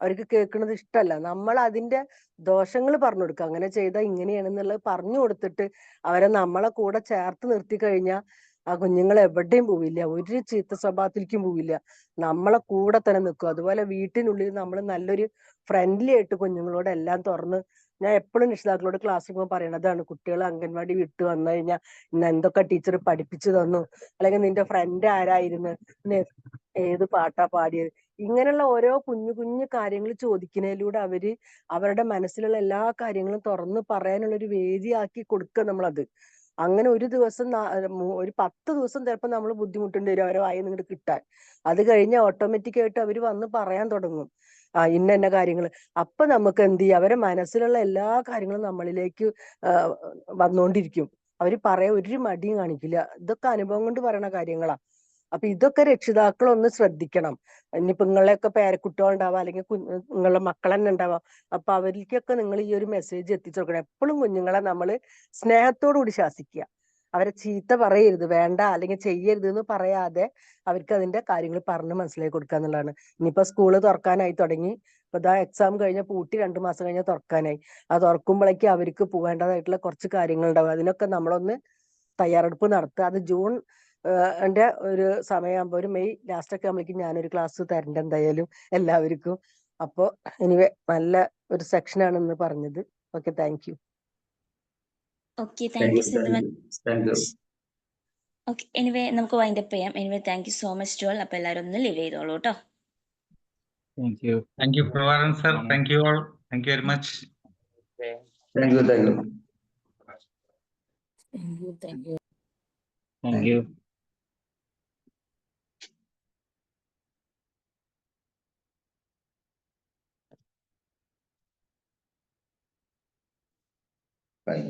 അവർക്ക് കേൾക്കുന്നത് ഇഷ്ടമല്ല. നമ്മൾ അതിന്റെ ദോഷങ്ങൾ പറഞ്ഞു കൊടുക്കുക, അങ്ങനെ ചെയ്താൽ ഇങ്ങനെയാണെന്നുള്ളത് പറഞ്ഞു കൊടുത്തിട്ട് അവരെ നമ്മളെ കൂടെ ചേർത്ത് നിർത്തി കഴിഞ്ഞാൽ ആ കുഞ്ഞുങ്ങൾ എവിടെയും പോവില്ല, ഒരു ചീത്ത സ്വഭാവത്തിലേക്കും പോവില്ല, നമ്മളെ കൂടെ തന്നെ നിൽക്കും. അതുപോലെ വീട്ടിനുള്ളിൽ നമ്മൾ നല്ലൊരു ഫ്രണ്ട്ലി ആയിട്ട് കുഞ്ഞുങ്ങളോട് എല്ലാം തുറന്ന്, ഞാൻ എപ്പോഴും രക്ഷിതാക്കളോട് ക്ലാസ് റൂമിൽ പറയണതാണ്, കുട്ടികൾ അംഗൻവാടി വിട്ട് വന്നു കഴിഞ്ഞാൽ ഇന്ന് എന്തൊക്കെ ടീച്ചർ പഠിപ്പിച്ചു തന്നു, അല്ലെങ്കിൽ നിന്റെ ഫ്രണ്ട് ആരായിരുന്നു, ഇന്ന് ഏത് പാട്ടാ പാടിയത്, ഇങ്ങനെയുള്ള ഓരോ കുഞ്ഞു കുഞ്ഞു കാര്യങ്ങൾ ചോദിക്കുന്നതിലൂടെ അവര് അവരുടെ മനസ്സിലുള്ള എല്ലാ കാര്യങ്ങളും തുറന്ന് പറയാനുള്ള ഒരു വേദിയാക്കി കൊടുക്കുക നമ്മളത്. അങ്ങനെ ഒരു ദിവസം ഒരു 10 ദിവസം ചിലപ്പോൾ നമ്മൾ ബുദ്ധിമുട്ടേണ്ടി വരും അവരെ വായി നിങ്ങോട്ട് കിട്ടാൻ. അത് കഴിഞ്ഞ് ഓട്ടോമാറ്റിക് ആയിട്ട് അവര് വന്ന് പറയാൻ തുടങ്ങും ഇന്ന കാര്യങ്ങൾ. അപ്പൊ നമുക്ക് എന്ത് ചെയ്യും, അവരെ മനസ്സിലുള്ള എല്ലാ കാര്യങ്ങളും നമ്മളിലേക്ക് വന്നുകൊണ്ടിരിക്കും. അവര് പറയാൻ ഒരു മടിയും കാണിക്കില്ല. ഇതൊക്കെ അനുഭവം കൊണ്ട് പറയണ കാര്യങ്ങളാ. അപ്പൊ ഇതൊക്കെ രക്ഷിതാക്കൾ ഒന്ന് ശ്രദ്ധിക്കണം. ഇനിയിപ്പോ നിങ്ങളെയൊക്കെ പേരക്കുട്ടികളുണ്ടാവാം, അല്ലെങ്കിൽ നിങ്ങളുടെ മക്കൾ തന്നെ ഉണ്ടാവാം. അപ്പൊ അവരിലേക്കൊക്കെ നിങ്ങൾ ഈ ഒരു മെസ്സേജ് എത്തിച്ചു കൊടുക്കണം. എപ്പോഴും കുഞ്ഞുങ്ങളെ നമ്മൾ സ്നേഹത്തോടു കൂടി ശാസിക്കുക, അവരെ ചീത്ത പറയരുത്, വേണ്ട അല്ലെങ്കിൽ ചെയ്യരുത് എന്ന് പറയാതെ അവർക്ക് അതിന്റെ കാര്യങ്ങൾ പറഞ്ഞ് മനസ്സിലാക്കി കൊടുക്കുക എന്നുള്ളതാണ്. ഇനിയിപ്പോ സ്കൂള് തുറക്കാനായി തുടങ്ങി. ഇപ്പൊ ഇതാ എക്സാം കഴിഞ്ഞ പൂട്ടി 2 മാസം കഴിഞ്ഞാൽ തുറക്കാനായി. അത് തുറക്കുമ്പോഴേക്ക് അവർക്ക് പോകേണ്ടതായിട്ടുള്ള കുറച്ച് കാര്യങ്ങൾ ഉണ്ടാവും. അതിനൊക്കെ നമ്മളൊന്ന് തയ്യാറെടുപ്പ് നടത്തുക. അത് ജൂൺ ന്റെ ഒരു സമയമാകുമ്പോൾ ഒരു മെയ് ലാസ്റ്റ് ഒക്കെ ആകുമ്പോഴേക്കും ഞാനൊരു ക്ലാസ് തരണ്ട എന്തായാലും എല്ലാവർക്കും. അപ്പോ എനിവേ നല്ല ഒരു സെക്ഷനാണ് ഇന്ന് പറഞ്ഞത്. Okay, thank you. Okay, thank you Sindhu ma'am. Thank you. Okay, anyway നമുക്ക് വൈൻഡപ്പ് ചെയ്യാം. Anyway thank you so much to all. അപ്പൊ എല്ലാവരും ഒന്ന് ലീവ് ചെയ്തോളൂ കേട്ടോ. Thank you. Thank you Prabhakaran sir. Thank you all. Thank you very much. Thank you. Thank you. Thank you. Bye.